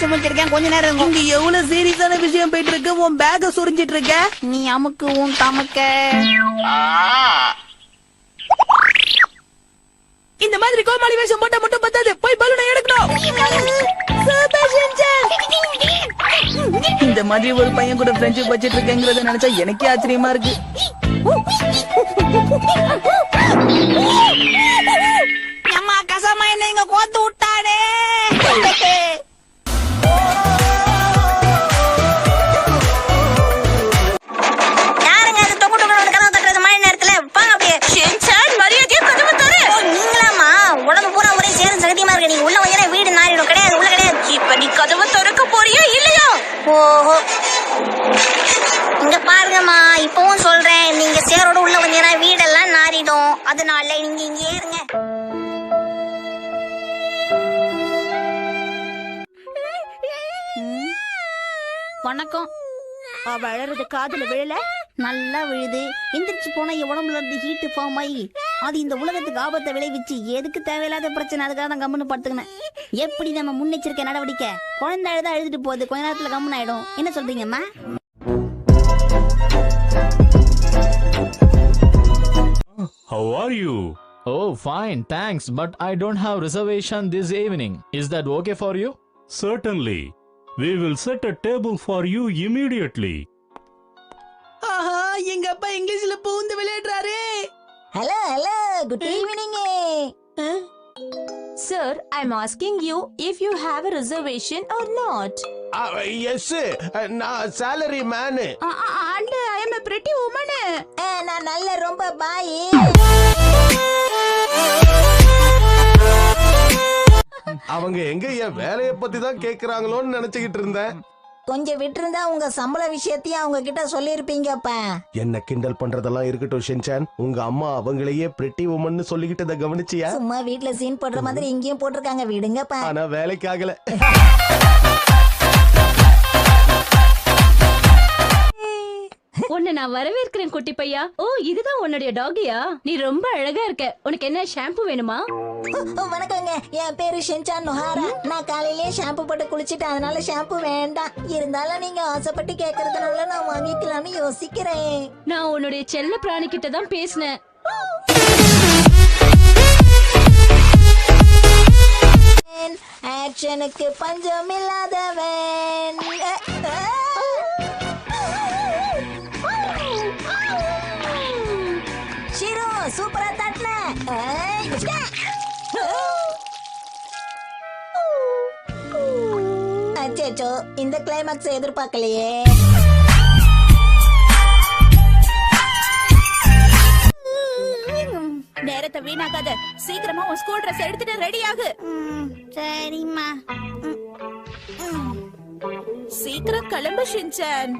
விஷயம் வச்சிருக்கேன், கொஞ்ச நேரம் இங்க எவ்வளவு சீரியஸான விஷயம் போயிட்டு இருக்கு. உன் பேக சுரிஞ்சிட்டு இருக்க. நீ அமுக்கு உன் தமக்க. இந்த மாதிரி கோமாளி வேஷம் போட்டா மட்டும் பத்தாது, போய் பலூனை எடுக்கணும். இந்த மாதிரி ஒரு பையன் கூட ஃப்ரெண்ட்ஷிப் வச்சிட்டு இருக்கேங்கிறத நினைச்சா எனக்கே ஆச்சரியமா இருக்கு. அம்மா கசமா என்ன இங்க கோத்து விட்டாடே. யாருங்க அது தொக்கு தொக்கு கதவு தட்டுறது மழை நேரத்துல? பாங்க அப்படியே. மரியாதையா கதவு தரு. நீங்களாமா உடம்பு பூரா ஒரே சேரும் சகதியமா இருக்கு. நீங்க உள்ள வந்தீங்கன்னா வீடு நாரிடும். கிடையாது, உள்ள கிடையாது. இப்ப நீ கதவு திறக்க போறியா இல்லையா? ஓஹோ, இங்க பாருங்கம்மா, இப்பவும் சொல்றேன், நீங்க சேரோட உள்ள வந்தீங்கன்னா வீடெல்லாம் நாரிடும். அதனால நீங்க இங்கே இருங்க. வணக்கம். அவ அழறது காதுல விழல? நல்லா விழுது. எந்திரிச்சு போனா என் உடம்புல இருந்து ஹீட் ஃபார்ம் ஆகி அது இந்த உலகத்துக்கு ஆபத்தை விளைவிச்சு எதுக்கு தேவையில்லாத பிரச்சனை. அதுக்காக தான் கம்முன்னு படுத்துக்கினேன். எப்படி நம்ம முன்னெச்சரிக்கை நடவடிக்கை? குழந்தை அழுதா அழுதுட்டு போகுது, கொஞ்ச நேரத்துல கம்முன்னு ஆயிடும். என்ன சொல்றீங்கம்மா? How are you? Oh, fine, thanks. But I don't have reservation this evening. Is that okay for you? Certainly. We will set a table for you immediately. ஆஹா, எங்க அப்பா இங்கிலீஷ்ல பூந்து விளையாடுறாரு. Hello hello, good evening. Sir, I'm asking you if you have a reservation or not. Yes, நான் salary man. And I am a pretty woman. நான் நல்ல ரொம்ப பாய். அவங்க எங்க என் வேலைய பத்தி தான் கேக்குறாங்களோன்னு நினைச்சுக்கிட்டு இருந்தேன். கொஞ்சம் விட்டுருந்தா உங்க சம்பள விஷயத்தையும் அவங்க கிட்ட சொல்லிருப்பீங்கப்பா. என்ன கிண்டல் பண்றதெல்லாம் இருக்கட்டும் ஷின்சான். உங்க அம்மா அவங்களையே பிரிட்டி உமன்னு சொல்லிக்கிட்டத கவனிச்சியா? சும்மா வீட்ல சீன் போடுற மாதிரி இங்கேயும் போட்டிருக்காங்க, விடுங்கப்பா. ஆனா வேலைக்கு ஆகல. உன்னை நான் வரவேற்கிறேன் குட்டி பையா. ஓ, இதுதான் உன்னுடைய டாகியா? நீ ரொம்ப அழகா இருக்க. உனக்கு என்ன ஷாம்பு வேணுமா? வணக்கங்க, என் பேரு ஷின்சான் நொஹாரா. நான் காலையிலேயே ஷாம்பு போட்டு குளிச்சிட்டேன், அதனால ஷாம்பு வேண்டாம். இருந்தாலும் நீங்க ஆசைப்பட்டு கேக்குறதுனால நான் வாங்கிக்கலாம்னு யோசிக்கிறேன். நான் உன்னுடைய செல்ல பிராணி கிட்ட தான் பேசினேன். ஆக்ஷனுக்கு பஞ்சம் இல்லாதவன். ஷிரோ சூப்பரா தட்டின. அச்சோ, இந்த கிளைமாக்ஸ் எதிர்பார்க்கலையே. நேரத்தை வீணாக்காத. சீக்கிரமா உன் ஸ்கூல் ட்ரெஸ் எடுத்துட்டு ரெடி ஆகு. சரிம்மா. சீக்கிரம் கிளம்பு ஷின்சான்.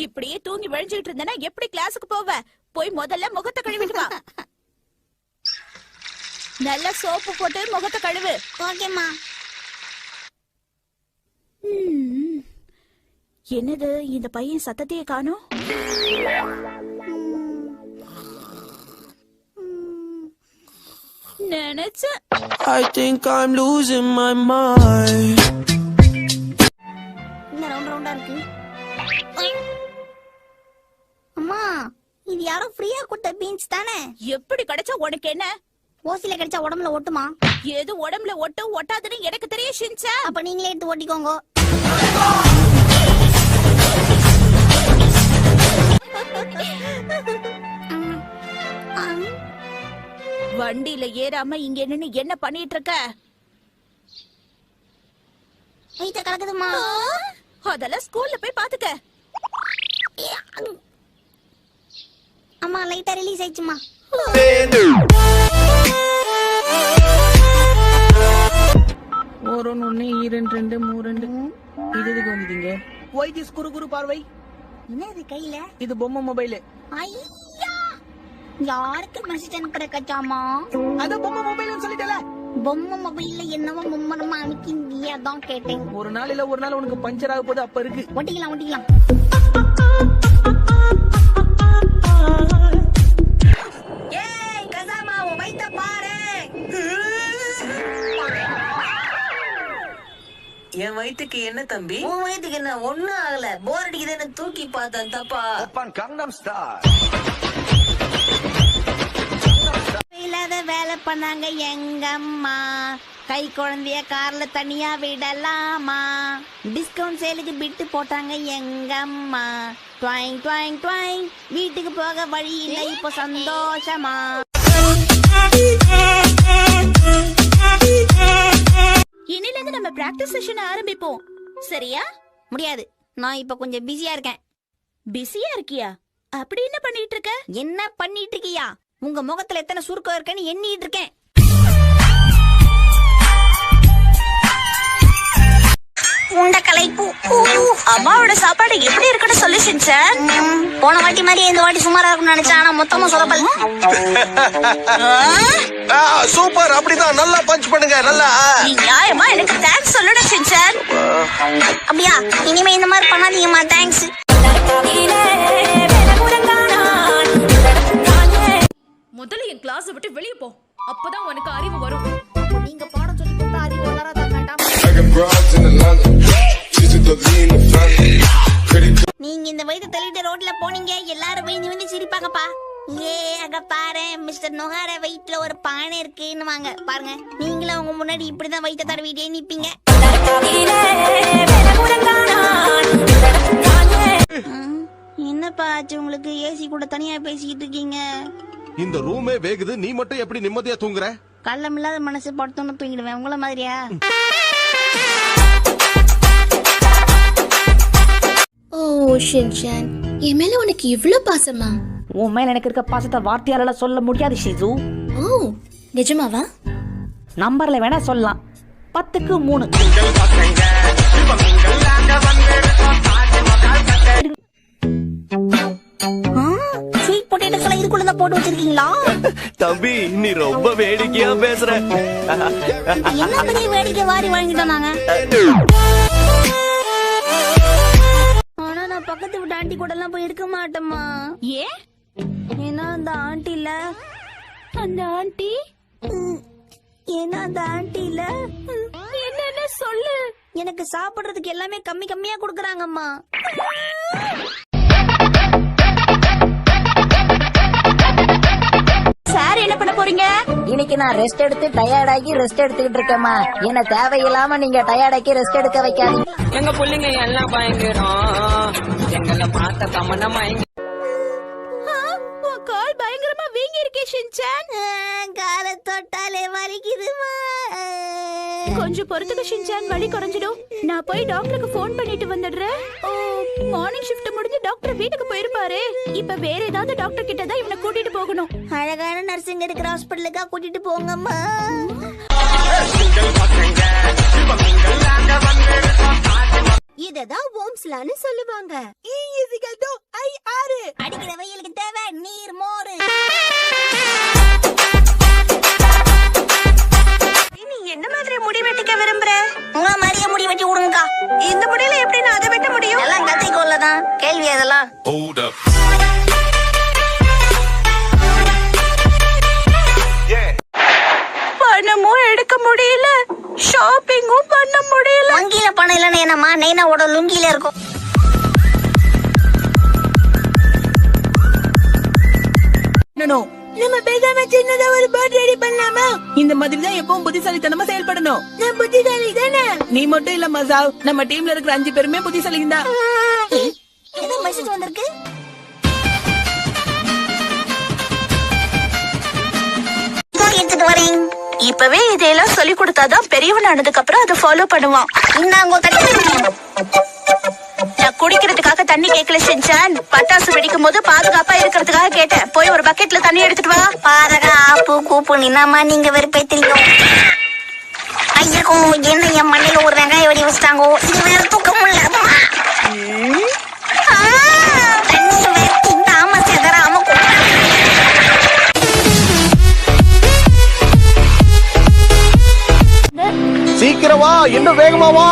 இப்படியே தூங்கி விழிஞ்சிட்டு இருந்தேன்னா எப்படி கிளாஸுக்கு போவ? போய் முதல்ல முகத்தை கழுவிட்டு வா. நல்ல சோப்பு போட்டு முகத்தை கழுவு. ஓகேம்மா. என்னது இந்த பையன் சத்தத்தையே காணோம்? நினைச்சேன். I think I'm losing my mind. என்ன ரவுண்ட் ரவுண்டா இருக்கு? அம்மா, இது யாரோ ஃப்ரீயா கொடுத்த பீன்ஸ் தானே? எப்படி கிடைச்சா உனக்கு என்ன? ஓசில கிடைச்சா உடம்புல ஒட்டுமா? எது உடம்புல ஒட்டும் ஒட்டாதுன்னு எனக்கு தெரியும் ஷின்சான். அப்ப நீங்களே எடுத்து ஓட்டிக்கோங்க. வண்டியில ஏறாம இங்க நின்னு என்ன பண்ணிட்டு இருக்க? வயித்த கலக்குதுமா. அதெல்லாம் ஸ்கூல்ல போய் பாத்துக்க. அம்மா லைட்டா ரிலீஸ் ஆயிடுச்சுமா. ஒரு 1 2 2 3 இதுக்கு வந்தீங்க. ஒய் திஸ் குறு பார்வை. என்னது கையில? இது பொம்மை மொபைல். ஐயா, யாருக்கு மெசேஜ் அனுப்புற கச்சாமா? அத பொம்மை மொபைல்னு சொல்லிட்டல. பொம்மை மொபைல்ல என்னவோ மும்மரமா அனுப்பிங்க, அதான் கேட்டேன். ஒரு நாள் இல்ல ஒரு நாள் உனக்கு பஞ்சர் ஆக போகுது, அப்ப இருக்கு. ஒட்டிக்கலாம் ஒட்டிக்கலாம். என்ன தம்பி? உன் வயிற்றுக்கு என்ன ஒண்ணும் ஆகல, போர் அடிக்குதுன்னு தூக்கி பார்த்தேன் தப்பா. இல்லாத வேலை பண்ணாங்க எங்க அம்மா, கை குழந்தைய கார்ல தனியா விடலாமா, டிஸ்கவுண்ட் சேலுக்கு பிட்டு போட்டாங்க எங்க அம்மா, ட்வாயிங் ட்வாயிங் ட்வாயிங், வீட்டுக்கு போக வழி இல்லை இப்போ சந்தோஷமா. இன்னில இருந்து நம்ம பிராக்டிஸ் செஷன் ஆரம்பிப்போம், சரியா? முடியாது, நான் இப்ப கொஞ்சம் பிஸியா இருக்கேன். பிஸியா இருக்கியா? அப்படி என்ன பண்ணிட்டு இருக்க? என்ன பண்ணிட்டு இருக்கியா? உங்க முகத்துல எத்தனை சுருக்கம் இருக்குன்னு எண்ணிட்டு இருக்கேன். அம்மாவோட சாப்பாடு எப்படி இருக்குன்னு சொல்லி செஞ்சேன். போன வாட்டி மாதிரி இந்த வாட்டி சுமாரா இருக்கும்னு நினைச்சேன், ஆனா மொத்தமா சொதப்பல். சூப்பர், அப்படிதான், நல்லா பஞ்ச் பண்ணுங்க, நல்லா. நியாயமா எனக்கு தேங்க்ஸ் சொல்லட செஞ்சேன். அப்படியா? இனிமே இந்த மாதிரி பண்ணாதீங்கம்மா, தேங்க்ஸ். முதல்ல என் கிளாஸ் விட்டு வெளியே போ, அப்பதான் உனக்கு அறிவு வரும். நீங்க பாடம் சொல்லி கொடுத்தா அறிவு வளராத வேண்டாம். நீங்க இந்த வயது தள்ளிட்டு ரோட்ல போனீங்க, எல்லாரும் போய் நிமிந்து சிரிப்பாங்கப்பா. ஏ அங்க பாரு, மிஸ்டர் நொகார வயிற்றுல ஒரு பானை இருக்குன்னு வாங்க பாருங்க. நீங்களும் அவங்க முன்னாடி இப்படிதான் வயிற்ற தடவிட்டே நிப்பீங்க. என்னப்பா ஆச்சு உங்களுக்கு? ஏசி கூட தனியா பேசிக்கிட்டு இருக்கீங்க. இந்த ரூமே வேகுது, நீ மட்டும் எப்படி நிம்மதியா தூங்குற? கள்ளமில்லாத மனசு படுத்தோன்னு தூங்கிடுவேன், உங்கள மாதிரியா? ஓ ஷின்சான், என் மேல உனக்கு இவ்ளோ பாசமா? உன் மேல எனக்கு இருக்க பாசத்தை வார்த்தையால சொல்ல முடியாது ஷிசு. ஓ நிஜமாவா? நம்பர்ல வேணா சொல்லலாம், 10க்கு 3. ஸ்வீட் பொட்டேட்டோஸ்ல இதுக்குள்ள போட்டு வச்சிருக்கீங்களா? தம்பி, நீ ரொம்ப வேடிக்கையா பேசுற. என்ன பெரிய வேடிக்கை வாரி வாங்கிட்டோம் நாங்க. ஆனா நான் பக்கத்து வீட்டு ஆண்டி கூட எல்லாம் போய் இருக்க மாட்டேம்மா. ஏன்? ஏன்னா அந்த ஆண்டி இல்ல. அந்த ஆண்டி? ஏன்னா அந்த ஆண்டி இல்ல. என்னன்னு சொல்லு. எனக்கு சாப்பிடுறதுக்கு எல்லாமே கம்மி கம்மியா குடுக்கறாங்கம்மா. சார் என்ன பண்ண போறீங்க? இன்னைக்கு நான் ரெஸ்ட் எடுத்து டயர்டாகி ரெஸ்ட் எடுத்துக்கிட்டு இருக்கேம்மா. என்ன தேவையில்லாம நீங்க டயர்டாக்கி ரெஸ்ட் எடுக்க வைக்காதீங்க. எங்க பிள்ளைங்க எல்லாம் பயங்கரம், எங்களை பார்த்த கமன மயங்க. கால் பயங்கரமா வீங்கி இருக்கே ஷின்சான். காலை தொட்டாலே வலிக்குதுமா. கொஞ்சம் பொறுத்துக்க ஷின்சான், வலி குறைஞ்சிடும். நான் போய் டாக்டருக்கு ஃபோன் பண்ணிட்டு வந்துடுறேன். ஓ, மார்னிங் ஷிஃப்ட் முடிஞ்சு டாக்டர் வீட்டுக்கு போயிருப்பாரு. இப்ப வேற ஏதாவது டாக்டர் கிட்ட தான் இவனை கூட்டிட்டு போகணும். அழகான நர்சிங் இருக்கிற ஹாஸ்பிடலுக்கா கூட்டிட்டு போங்கம்மா. இததான் ஓம்ஸ்லான்னு சொல்லுவாங்க. அடிக்கிற வெயிலுக்கு தேவை நீர் மோரு. நீ என்ன மாதிரி முடி வெட்டிக்க விரும்புற? உங்க மாதிரியே முடி வெட்டி விடுங்கக்கா. இந்த முடியில எப்படி நான் அதை வெட்ட முடியும்? எல்லாம் கத்திக்கோலதான் கேள்வி அதெல்லாம். பணமும் எடுக்க முடியல, ஷாப்பிங்கும் பண்ண முடியல. வங்கியில பணம் இல்லன்னு என்னம்மா? நைனாவோட லுங்கில இருக்கும். நம்ம பேசாம சின்னதா ஒரு பர்த் ரெடி பண்ணலாமா? இந்த மாதிரி தான் எப்பவும் புத்திசாலித்தனமா செயல்படணும். நான் புத்திசாலி தானே? நீ மட்டும் இல்ல மசாவ், நம்ம டீம்ல இருக்கிற 5 பேருமே புத்திசாலி தான். ஏதோ மெசேஜ் வந்திருக்கு. எடுத்துட்டு வரேன். இப்பவே இதெல்லாம் சொல்லி கொடுத்தாதான் பெரியவன் ஆனதுக்கு அப்புறம் அதை ஃபாலோ பண்ணுவான். நான் குடிக்கிறதுக்காக தண்ணி கேட்கல செஞ்சேன். பட்டாசு வெடிக்கும் போது பாதுகாப்பா இருக்கிறதுக்காக கேட்டேன். போய் ஒரு பக்கெட்ல தண்ணி எடுத்துட்டு வா. பாருங்க ஆப்பு கூப்பு நின்னாமா நீங்க வெறுப்பேத்துறீங்க. ஐயோ என்ன என் மண்ணில ஒரு வெங்காய வெடி வச்சிட்டாங்கோ. இது வேற தூக்க முடியல. தண்ணி வெட்டி தாம செதறாம சீக்கிரம் வா, இன்னும் வேகமா வா.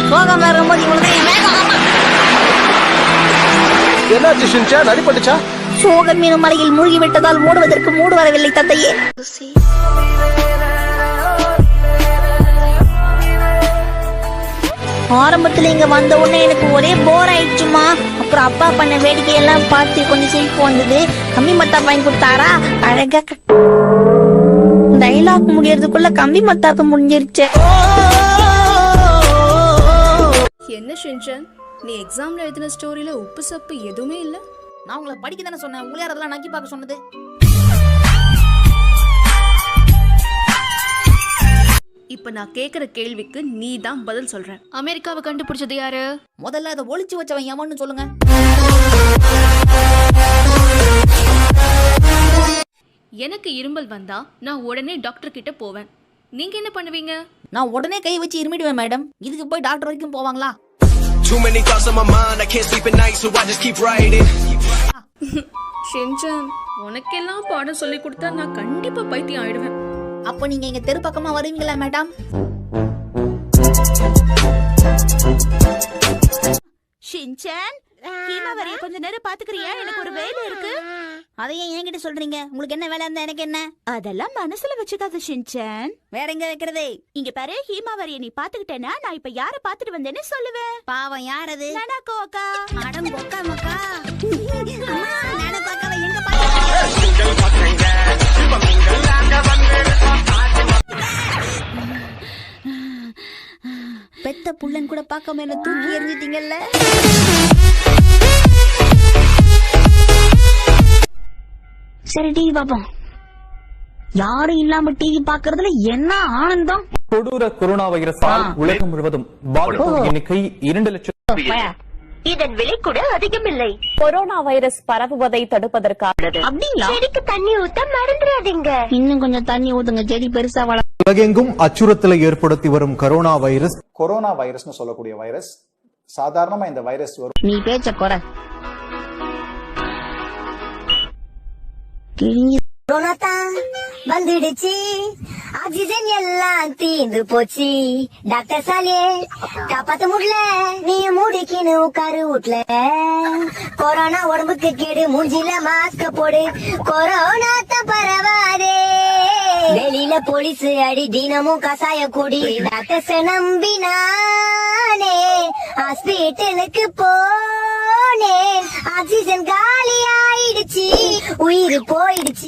சோகம் வரும்போது இவ்வளவு வேகம். என்னாச்சு ஷின்சான், அடிபட்டுச்சா? சோக மீன் மலையில் மூழ்கி விட்டதால் மூடுவதற்கு மூடு வரவில்லை தந்தையே. ஆரம்பத்துல இங்க வந்த உடனே எனக்கு ஒரே போர் ஆயிடுச்சுமா. அப்புறம் அப்பா பண்ண வேடிக்கையெல்லாம் பார்த்து கொஞ்சம் சிரிப்பு வந்தது. கம்பி மத்தாப்பு வாங்கி கொடுத்தாரா, அழகா டைலாக் முடியறதுக்குள்ள கம்பி மத்தாப்பு முடிஞ்சிருச்சு. என்ன ஷின்சான், நீ எக்ஸாம்ல எழுதின ஸ்டோரியில உப்பு சப்பு எதுவுமே இல்ல? நான் உங்களை படிக்க தானே சொன்னேன், உங்களே அதெல்லாம் நக்கி பார்க்க சொன்னது. இப்ப நான் கேக்குற கேள்விக்கு நீ தான் பதில் சொல்ற. அமெரிக்காவை கண்டுபிடிச்சது யாரு? முதல்ல அதை ஒளிச்சு வச்சவன் எவன்னு சொல்லுங்க. எனக்கு இருமல் வந்தா நான் உடனே டாக்டர் கிட்ட போவேன். நீங்க என்ன பண்ணுவீங்க? நான் உடனே கை வச்சு இருமிடுவேன் மேடம். இதுக்கு போய் டாக்டர் வரைக்கும் போவாங்களா? ஷின்சான், உனக்கெல்லாம் பாடம் சொல்லி கொடுத்தா நான் கண்டிப்பா பைத்தியம் ஆயிடுவேன். அப்ப நீங்க இங்க தெரு பக்கமா வருவீங்களா மேடம்? ஷின்சான், ஹீமாவரிய கொஞ்ச நேரம் பாத்துக்கறியா? எனக்கு ஒரு வேலை இருக்கு. அதை ஏன் என்கிட்ட சொல்றீங்க? உங்களுக்கு என்ன வேலை இருந்தா எனக்கு என்ன? அதெல்லாம் மனசுல வச்சுக்காத ஷின்சான். வேற எங்க வைக்கிறதே? இங்க பாரு, ஹீமாவரிய நீ பாத்துக்கிட்டேன்னா நான் இப்ப யார பாத்துட்டு வந்தேன்னு சொல்லுவேன். பாவம், யார் அது? நானாக்கோ அக்கா. அடம் பொக்கா மக்கா. நானாக்கோ அக்காவை எங்க பெத்த புள்ளன் கூட பார்க்காம என்ன தூக்கி எறிஞ்சிட்டீங்கல்ல. சரி, டிவி பாப்போம். யாரும் இல்லாம டிவி பாக்குறதுல என்ன ஆனந்தம். கொடூர கொரோனா வைரஸால் உலகம் முழுவதும் பாதிப்பு எண்ணிக்கை 2 லட்சம். இதன் விலை கூட அதிகமில்லை. கொரோனா வைரஸ் பரவுவதை தடுப்பதற்காக அப்படிங்களா? செடிக்கு தண்ணி ஊத்த மறந்துடாதீங்க. இன்னும் கொஞ்சம் தண்ணி ஊத்துங்க, செடி பெருசா வள. உலகெங்கும் அச்சுறுத்தலை ஏற்படுத்தி வரும் கொரோனா வைரஸ். கொரோனா வைரஸ்னு சொல்லக்கூடிய வைரஸ், சாதாரணமா இந்த வைரஸ் வரும். நீ பேச்ச குறை. கொரோனா தான் வந்துடுச்சு, ஆக்சிஜன் எல்லாம் தீந்து போச்சு. டாக்டர் சாலே காப்பாத்த முடியல, நீ மூடிக்கின்னு உட்காரு வீட்ல. கொரோனா உடம்புக்கு கேடு, மூஞ்சில மாஸ்க போடு, கொரோனா தான் பரவாதே. வெளியில போலீஸ் அடி, தினமும் கசாய குடி. டாக்டர்ஸ நம்பினானே ஹாஸ்பிட்டலுக்கு போனேன், ஆக்சிஜன் காலி ஆயிடுச்சு, உயிர் போயிடுச்சு.